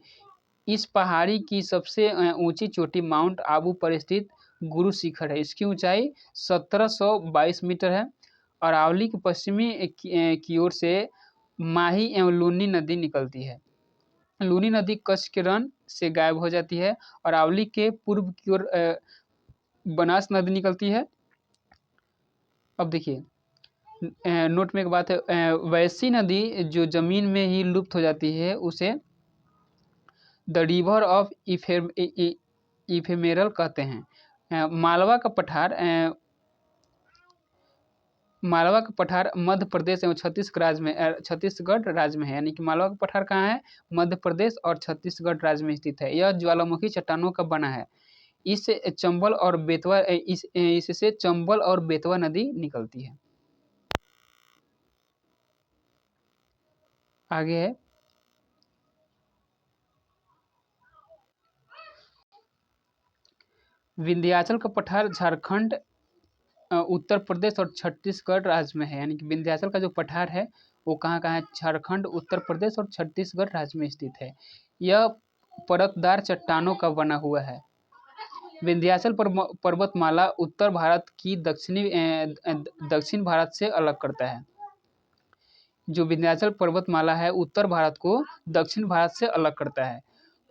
इस पहाड़ी की सबसे ऊंची चोटी माउंट आबू पर स्थित गुरु शिखर है। इसकी ऊंचाई 1722 मीटर है। अरावली की पश्चिमी की ओर से माही एवं लूनी नदी निकलती है। लूनी नदी कच्छ के रण से गायब हो जाती है। अरावली के पूर्व की ओर बनास नदी निकलती है। अब देखिए, नोट में एक बात है, वैसी नदी जो जमीन में ही लुप्त हो जाती है उसे द रिवर ऑफ इफेमेरल कहते हैं। मालवा का पठार मध्य प्रदेश एवं छत्तीसगढ़ राज्य में है। यानी कि मालवा का पठार कहाँ है? मध्य प्रदेश और छत्तीसगढ़ राज्य में स्थित है। यह ज्वालामुखी चट्टानों का बना है। इससे चंबल और बेतवा नदी निकलती है। आगे है विंध्याचल का पठार झारखंड उत्तर प्रदेश और छत्तीसगढ़ राज्य में है, यानी कि विंध्याचल का जो पठार है वो कहाँ है? झारखंड, उत्तर प्रदेश और छत्तीसगढ़ राज्य में स्थित है। यह परतदार चट्टानों का बना हुआ है। विंध्याचल पर्वतमाला उत्तर भारत की दक्षिण भारत से अलग करता है। जो विंध्याचल पर्वतमाला है उत्तर भारत को दक्षिण भारत से अलग करता है।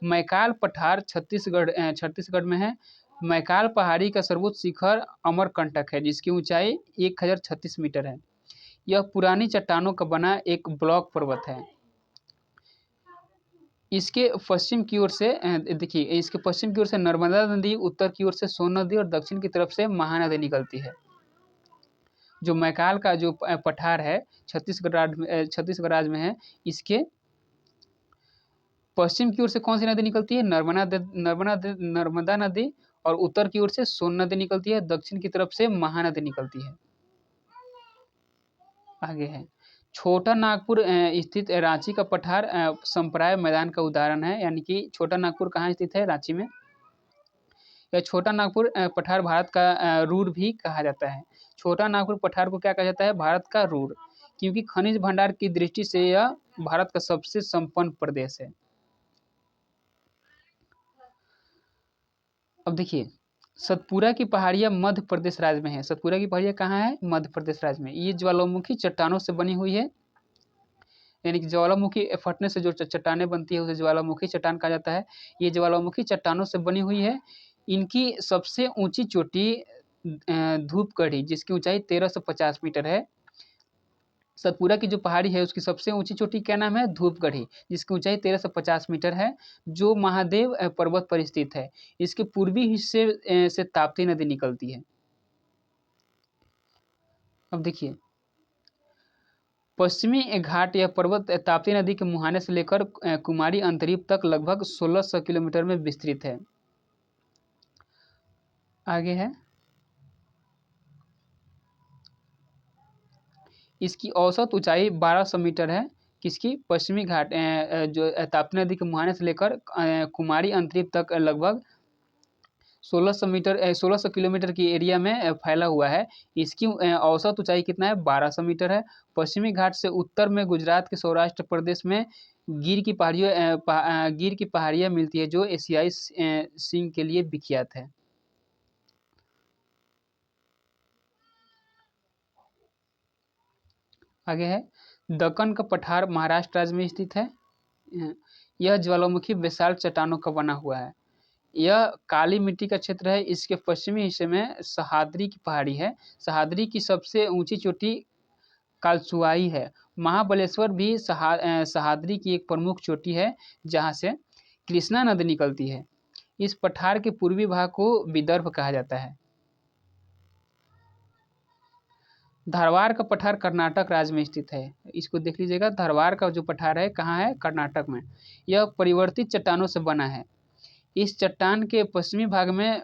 मैकाल पठार छत्तीसगढ़ में है। मैकाल पहाड़ी का सर्वोच्च शिखर अमरकंटक है, जिसकी ऊंचाई 1036 मीटर है। यह पुरानी चट्टानों का बना एक ब्लॉक पर्वत है। इसके पश्चिम की ओर से देखिए, इसके पश्चिम की ओर से नर्मदा नदी, उत्तर की ओर से सोन नदी और दक्षिण की तरफ से महानदी निकलती है। जो मैकाल का जो पठार है छत्तीसगढ़ राज्य में है, इसके पश्चिम की ओर से कौन सी नदी निकलती है? नर्मदा नदी, और उत्तर की ओर से सोन नदी निकलती है, दक्षिण की तरफ से महानदी निकलती है। आगे है छोटा नागपुर स्थित रांची का पठार संप्राय मैदान का उदाहरण है, यानी कि छोटा नागपुर कहाँ स्थित है? रांची में। यह छोटा नागपुर पठार भारत का रूर भी कहा जाता है। छोटा नागपुर पठार को क्या कहा जाता है? भारत का रूर, क्योंकि खनिज भंडार की दृष्टि से यह भारत का सबसे संपन्न प्रदेश है। अब देखिए, सतपुरा की पहाड़ियाँ मध्य प्रदेश राज्य में है। सतपुरा की पहाड़ियाँ कहाँ है? मध्य प्रदेश राज्य में। ये ज्वालामुखी चट्टानों से बनी हुई है, यानी कि ज्वालामुखी फटने से जो चट्टानें बनती है उसे ज्वालामुखी चट्टान कहा जाता है। ये ज्वालामुखी चट्टानों से बनी हुई है। इनकी सबसे ऊंची चोटी धूपगढ़ी, जिसकी ऊंचाई 1350 मीटर है। सतपुरा की जो पहाड़ी है उसकी सबसे ऊंची चोटी क्या नाम है? धूपगढ़ी, जिसकी ऊंचाई 1350 मीटर है, जो महादेव पर्वत पर स्थित है। इसके पूर्वी हिस्से से ताप्ती नदी निकलती है। अब देखिए, पश्चिमी घाट या पर्वत ताप्ती नदी के मुहाने से लेकर कुमारी अंतरीप तक लगभग 1600 किलोमीटर में विस्तृत है। आगे है, इसकी औसत ऊंचाई 1200 मीटर है। किसकी? पश्चिमी घाट जो ताप्ती नदी के मुहाने से लेकर कुमारी अंतरीप तक लगभग 1600 किलोमीटर की एरिया में फैला हुआ है। इसकी औसत ऊंचाई कितना है? 1200 मीटर है। पश्चिमी घाट से उत्तर में गुजरात के सौराष्ट्र प्रदेश में गिर की पहाड़ियाँ मिलती है, जो एशियाई सींग के लिए विख्यात है। आगे है, दक्कन का पठार महाराष्ट्र राज्य में स्थित है। यह ज्वालामुखी विशाल चट्टानों का बना हुआ है। यह काली मिट्टी का क्षेत्र है। इसके पश्चिमी हिस्से में सह्याद्री की पहाड़ी है। सह्याद्री की सबसे ऊंची चोटी कालसुआई है। महाबलेश्वर भी सह्याद्री की एक प्रमुख चोटी है, जहाँ से कृष्णा नदी निकलती है। इस पठार के पूर्वी भाग को विदर्भ कहा जाता है। धारवाड़ का पठार कर्नाटक राज्य में स्थित है। इसको देख लीजिएगा, धारवाड़ का जो पठार है कहाँ है? कर्नाटक में। यह परिवर्तित चट्टानों से बना है। इस चट्टान के पश्चिमी भाग में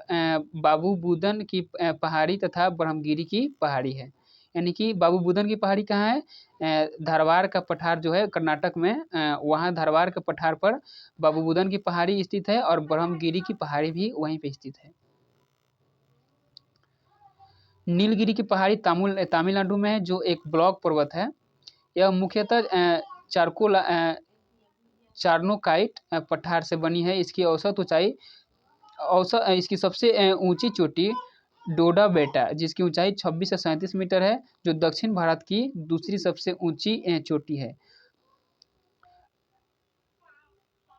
बाबू बुदन की पहाड़ी तथा ब्रह्मगिरी की पहाड़ी है। यानी कि बाबू बुदन की पहाड़ी कहाँ है? धारवाड़ का पठार जो है कर्नाटक में, वहाँ धारवाड़ के पठार पर बाबू बुदन की पहाड़ी स्थित है, और ब्रह्मगिरी की पहाड़ी भी वहीं पे स्थित है। नीलगिरी की पहाड़ी तमिलनाडु में है, जो एक ब्लॉक पर्वत है। यह मुख्यतः चार्नोकाइट पठार से बनी है। इसकी सबसे ऊंची चोटी डोडा बेटा, जिसकी ऊंचाई 26 से 37 मीटर है, जो दक्षिण भारत की दूसरी सबसे ऊंची चोटी है।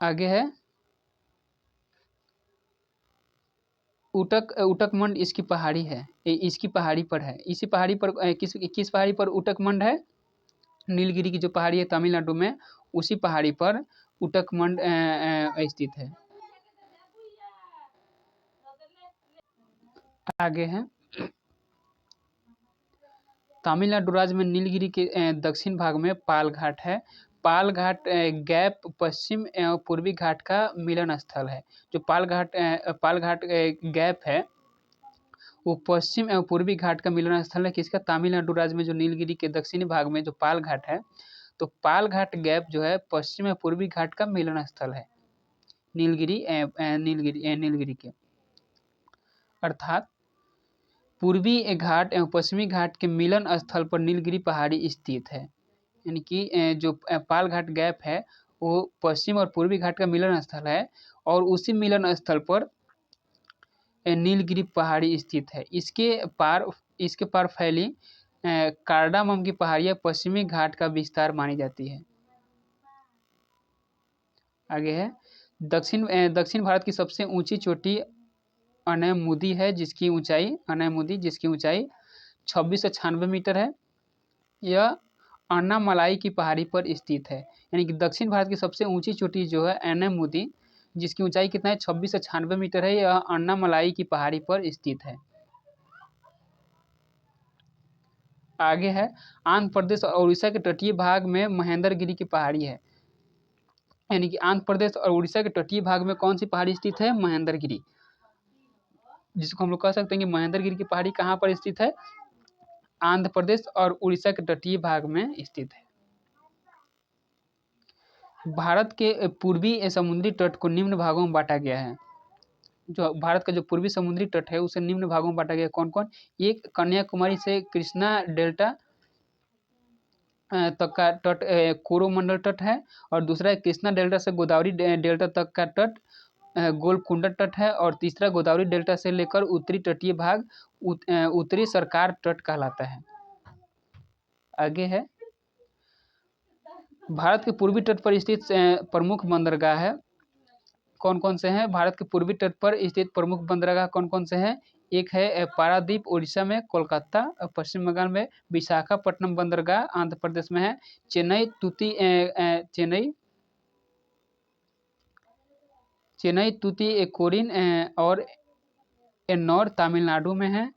आगे है, उटकमंड इसकी पहाड़ी है। इसकी पहाड़ी पर है। इसी पहाड़ी पर किस पहाड़ी पर उटकमंड है? नीलगिरी की जो पहाड़ी है तमिलनाडु में, उसी पहाड़ी पर उटकमंड स्थित है। आगे है, तमिलनाडु राज्य में नीलगिरी के दक्षिण भाग में पाल घाट है। पाल घाट गैप पश्चिम एवं पूर्वी घाट का मिलन स्थल है। जो पाल घाट गैप है, वो पश्चिम एवं पूर्वी घाट का मिलन स्थल है। किसका? तमिलनाडु राज्य में जो नीलगिरी के दक्षिणी भाग में जो पाल घाट है, तो पाल घाट गैप जो है पश्चिम एवं पूर्वी घाट का मिलन स्थल है नीलगिरी के। अर्थात पूर्वी घाट एवं पश्चिमी घाट के मिलन स्थल पर नीलगिरी पहाड़ी स्थित है। यानी कि जो पाल घाट गैप है वो पश्चिम और पूर्वी घाट का मिलन स्थल है और उसी मिलन स्थल पर नीलगिरी पहाड़ी स्थित है। इसके पार फैली कार्डामम की पहाड़ियाँ पश्चिमी घाट का विस्तार मानी जाती है। आगे है दक्षिण भारत की सबसे ऊंची चोटी अनैमुदी है जिसकी ऊंचाई 2696 मीटर है। यह अन्नामलाई की पहाड़ी पर स्थित है। यानी कि दक्षिण भारत की सबसे ऊंची चोटी जो है अनैमुदी जिसकी ऊंचाई कितना है 2696 मीटर है। यह अन्नामलाई की पहाड़ी पर स्थित है। आगे है आंध्र प्रदेश और उड़ीसा के तटीय भाग में महेंद्रगिरी की पहाड़ी है। यानी कि आंध्र प्रदेश और उड़ीसा के तटीय भाग में कौन सी पहाड़ी स्थित है? महेंद्रगिरी, जिसको हम लोग कह सकते हैं कि महेंद्रगिरी की पहाड़ी कहाँ पर स्थित है? आंध्र प्रदेश और उड़ीसा के तटीय भाग में स्थित है। भारत के पूर्वी समुद्री तट को निम्न भागों में बांटा गया है। जो भारत का जो पूर्वी समुद्री तट है उसे निम्न भागों में बांटा गया है। कौन कौन? एक कन्याकुमारी से कृष्णा डेल्टा तक का तट कोरोमंडल तट है और दूसरा है कृष्णा डेल्टा से गोदावरी डेल्टा तक का तट गोलकुंडा तट है और तीसरा गोदावरी डेल्टा से लेकर उत्तरी तटीय भाग उत्तरी सरकार तट कहलाता है। आगे है भारत के पूर्वी तट पर स्थित प्रमुख बंदरगाह है। कौन कौन से हैं? भारत के पूर्वी तट पर स्थित प्रमुख बंदरगाह कौन कौन से हैं? एक है पारादीप उड़ीसा में, कोलकाता पश्चिम बंगाल में, विशाखापट्टनम बंदरगाह आंध्र प्रदेश में है, चेन्नई तूतीकोरिन और एन्नौर तमिलनाडु में है।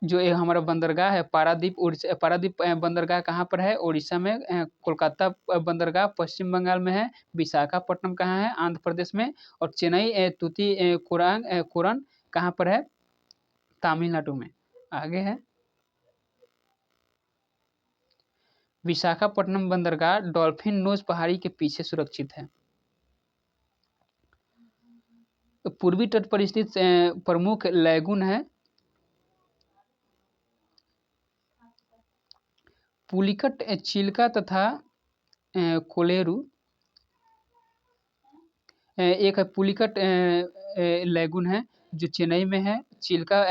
जो ये हमारा बंदरगाह है पारादीप बंदरगाह कहाँ पर है? उड़ीसा में। कोलकाता बंदरगाह पश्चिम बंगाल में है। विशाखापट्टनम कहाँ है? आंध्र प्रदेश में। और चेन्नई तूतीकोरन कहाँ पर है? तमिलनाडु में। आगे है विशाखापट्टनम बंदरगाह डॉल्फिन नोज पहाड़ी के पीछे सुरक्षित है। पूर्वी तट पर स्थित प्रमुख लैगून है पुलिकट, चिल्का तथा कोलेरू। एक है पुलिकट लैगून है जो चेन्नई में है। चिल्का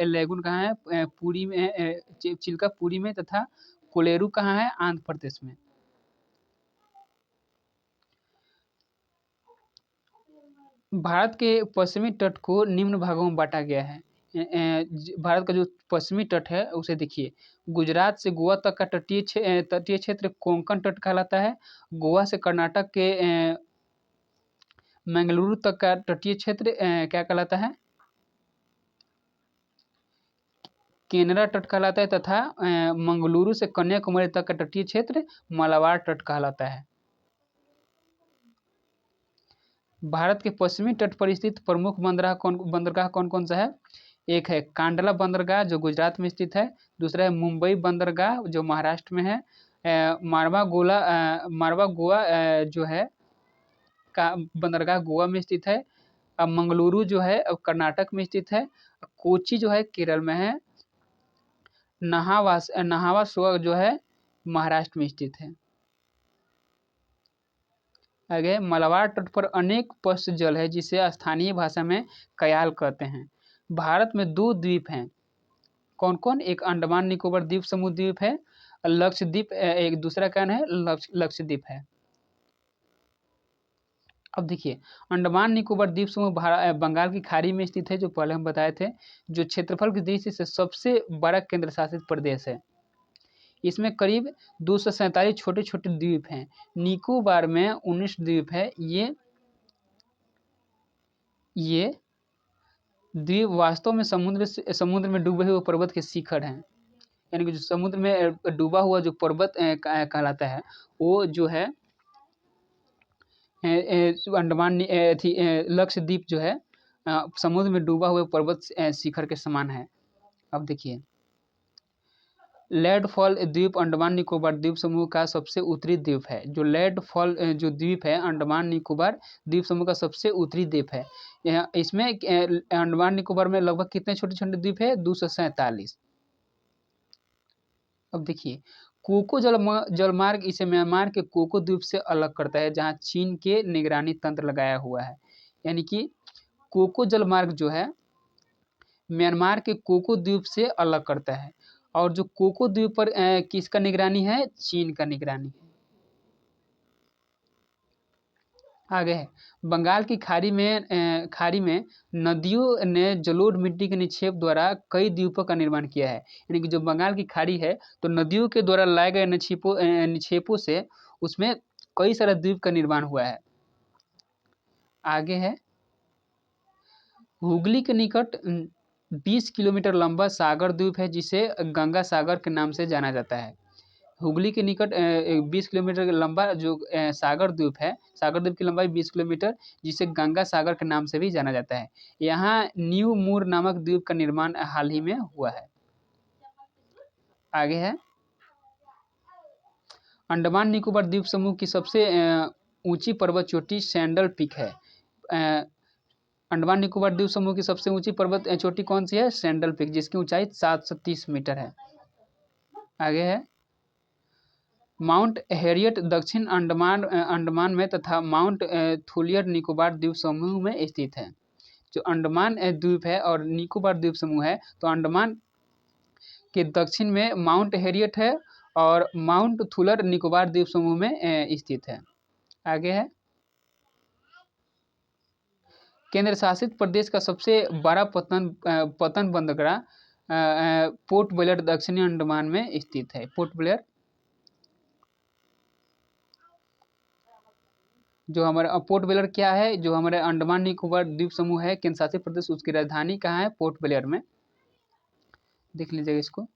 लैगून कहाँ है? पुरी में। चिल्का पुरी में तथा कोलेरू कहाँ है? आंध्र प्रदेश में। भारत के पश्चिमी तट को निम्न भागों में बांटा गया है। भारत का जो पश्चिमी तट है उसे देखिए, गुजरात से गोवा तक का तटीय क्षेत्र कोंकण तट कहलाता है। गोवा से कर्नाटक के मंगलुरु तक का तटीय क्षेत्र क्या कहलाता है? केनरा तट कहलाता है तथा मंगलुरु से कन्याकुमारी तक का तटीय क्षेत्र मलाबार तट कहलाता है। भारत के पश्चिमी तट पर स्थित प्रमुख बंदरगाह कौन कौन सा है? एक है कांडला बंदरगाह जो गुजरात में स्थित है। दूसरा है मुंबई बंदरगाह जो महाराष्ट्र में है। मारवा गोवा जो है का बंदरगाह गोवा में स्थित है। अब मंगलुरु जो है कर्नाटक में स्थित है। कोची जो है केरल में है। नहावा शोआ जो है महाराष्ट्र में स्थित है। आगे मलाबार तट पर अनेक पश्च जल है जिसे स्थानीय भाषा में कयाल कहते हैं। भारत में 2 द्वीप हैं। कौन कौन? एक अंडमान निकोबार द्वीप समूह द्वीप है। लक्षद्वीप एक दूसरा क्या है? लक्षद्वीप है। अब देखिए अंडमान निकोबार द्वीप समूह बंगाल की खाड़ी में स्थित है जो पहले हम बताए थे, जो क्षेत्रफल की दृष्टि से सबसे बड़ा केंद्र शासित प्रदेश है। इसमें करीब 247 छोटे छोटे द्वीप हैं। निकोबार में 19 द्वीप है। ये द्वीप वास्तव में समुद्र में डूबे हुए पर्वत के शिखर हैं। यानी कि जो समुद्र में डूबा हुआ जो पर्वत कहलाता है वो जो है अंडमान लक्षद्वीप जो है समुद्र में डूबा हुआ पर्वत शिखर के समान है। अब देखिए लैंडफॉल द्वीप अंडमान निकोबार द्वीप समूह का सबसे उत्तरी द्वीप है। जो लैंडफॉल जो द्वीप है अंडमान निकोबार द्वीप समूह का सबसे उत्तरी द्वीप है। इसमें अंडमान निकोबार में लगभग कितने छोटे छोटे द्वीप है? 247। अब देखिए, कोको जलमार्ग इसे म्यांमार के कोको द्वीप से अलग करता है, जहां चीन के निगरानी तंत्र लगाया हुआ है। यानी कि कोको जलमार्ग जो है म्यांमार के कोको द्वीप से अलग करता है, और जो कोको द्वीप पर किसका निगरानी है? चीन का निगरानी है। आगे है, बंगाल की खाड़ी में नदियों ने जलोढ़ मिट्टी के निक्षेप द्वारा कई द्वीपों का निर्माण किया है। यानी कि जो बंगाल की खाड़ी है, तो नदियों के द्वारा लाए गए निक्षेपों से उसमें कई सारे द्वीप का निर्माण हुआ है। आगे है, हुगली के निकट 20 किलोमीटर लंबा सागर द्वीप है, जिसे गंगा सागर के नाम से जाना जाता है। हुगली के निकट 20 किलोमीटर लंबा जो सागर द्वीप है, सागर द्वीप की लंबाई 20 किलोमीटर, जिसे गंगा सागर के नाम से भी जाना जाता है। यहाँ न्यू मूर नामक द्वीप का निर्माण हाल ही में हुआ है। आगे है, अंडमान निकोबार द्वीप समूह की सबसे ऊंची पर्वत चोटी सैंडल पीक है। अंडमान निकोबार द्वीप समूह की सबसे ऊंची पर्वत चोटी कौन सी है? सैंडल पीक, जिसकी ऊंचाई 730 मीटर है। आगे है, माउंट हैरियट दक्षिण अंडमान में तथा माउंट थूलियर निकोबार द्वीप समूह में स्थित है। जो अंडमान द्वीप है और निकोबार द्वीप समूह है, तो अंडमान के दक्षिण में माउंट हैरियट है और माउंट थूलर निकोबार द्वीप समूह में स्थित है। आगे है, केंद्र शासित प्रदेश का सबसे बड़ा पतन बंदरगाह पोर्ट ब्लेयर दक्षिणी अंडमान में स्थित है। पोर्ट ब्लेयर जो हमारा पोर्ट ब्लेयर क्या है? जो हमारे अंडमान निकोबार द्वीप समूह है केंद्र शासित प्रदेश, उसकी राजधानी कहाँ है? पोर्ट ब्लेयर में। देख लीजिएगा इसको।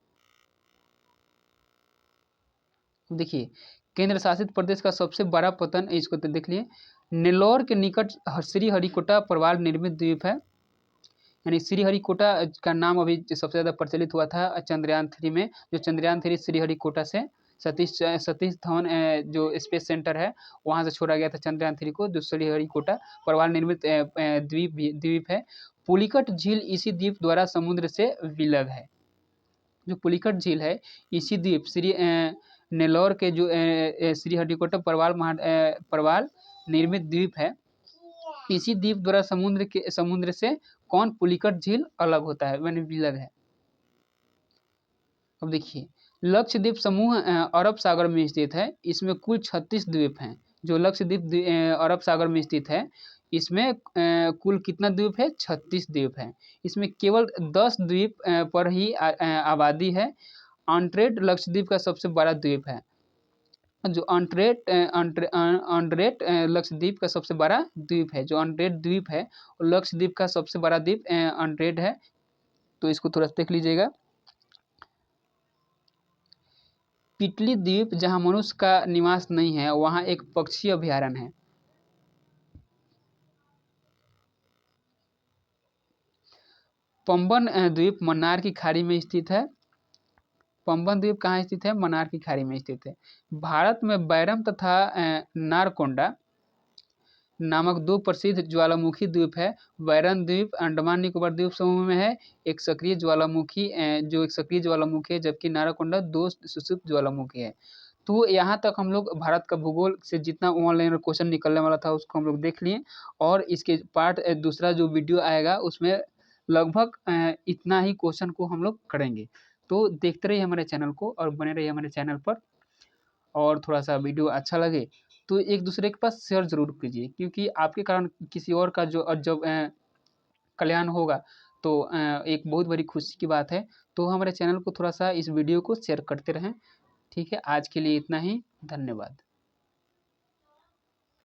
देखिए, केंद्र शासित प्रदेश का सबसे बड़ा पतन, इसको तो देख लिए, नेल्लौर के निकट श्रीहरिकोटा प्रवाल निर्मित द्वीप है। यानी श्रीहरिकोटा का नाम अभी सबसे ज़्यादा प्रचलित हुआ था चंद्रयान 3 में। जो चंद्रयान 3 श्रीहरिकोटा से सतीश धवन जो स्पेस सेंटर है, वहाँ से छोड़ा गया था चंद्रयान 3 को, जो श्रीहरिकोटा प्रवाल निर्मित द्वीप है। पुलिकट झील इसी द्वीप द्वारा समुद्र से विलग है। जो पुलिकट झील है, इसी द्वीप नेल्लौर के जो श्रीहरिकोटा प्रवाल निर्मित द्वीप है, इसी द्वीप द्वारा समुद्र से कौन? पुलिकट झील अलग होता है, यानी विलग है। अब देखिए, लक्षद्वीप समूह अरब सागर में स्थित है। इसमें कुल 36 द्वीप हैं। जो लक्षद्वीप अरब सागर में स्थित है, इसमें कुल कितना द्वीप है? 36 द्वीप है। इसमें केवल 10 द्वीप पर ही आबादी है। ऑन्ट्रेट लक्षद्वीप का सबसे बड़ा द्वीप है। जो ऑन्ट्रेट लक्षद्वीप का सबसे बड़ा द्वीप है। जो ऑन्ट्रेट द्वीप है, लक्षद्वीप का सबसे बड़ा द्वीप ऑन्ट्रेट है। तो इसको थोड़ा देख लीजिएगा। पिटली द्वीप, जहां मनुष्य का निवास नहीं है, वहां एक पक्षी अभयारण्य है। पंबन द्वीप मन्नार की खाड़ी में स्थित है। पंबन द्वीप कहाँ स्थित है? मन्नार की खाड़ी में स्थित है। भारत में बैरम तथा नारकोंडा नामक दो प्रसिद्ध ज्वालामुखी द्वीप है। बैरम द्वीप अंडमान निकोबार द्वीप समूह में है, एक सक्रिय ज्वालामुखी है, जबकि नारकोंडा दो सुषुप्त ज्वालामुखी है। तो यहाँ तक हम लोग भारत का भूगोल से जितना ऑनलाइन क्वेश्चन निकलने वाला था, उसको हम लोग देख लिए। और इसके पार्ट दूसरा जो वीडियो आएगा, उसमें लगभग इतना ही क्वेश्चन को हम लोग करेंगे। तो देखते रहिए हमारे चैनल को और बने रहिए हमारे चैनल पर। और थोड़ा सा वीडियो अच्छा लगे तो एक दूसरे के पास शेयर ज़रूर कीजिए, क्योंकि आपके कारण किसी और का जब कल्याण होगा, तो एक बहुत बड़ी खुशी की बात है। तो हमारे चैनल को थोड़ा सा इस वीडियो को शेयर करते रहें। ठीक है, आज के लिए इतना ही। धन्यवाद।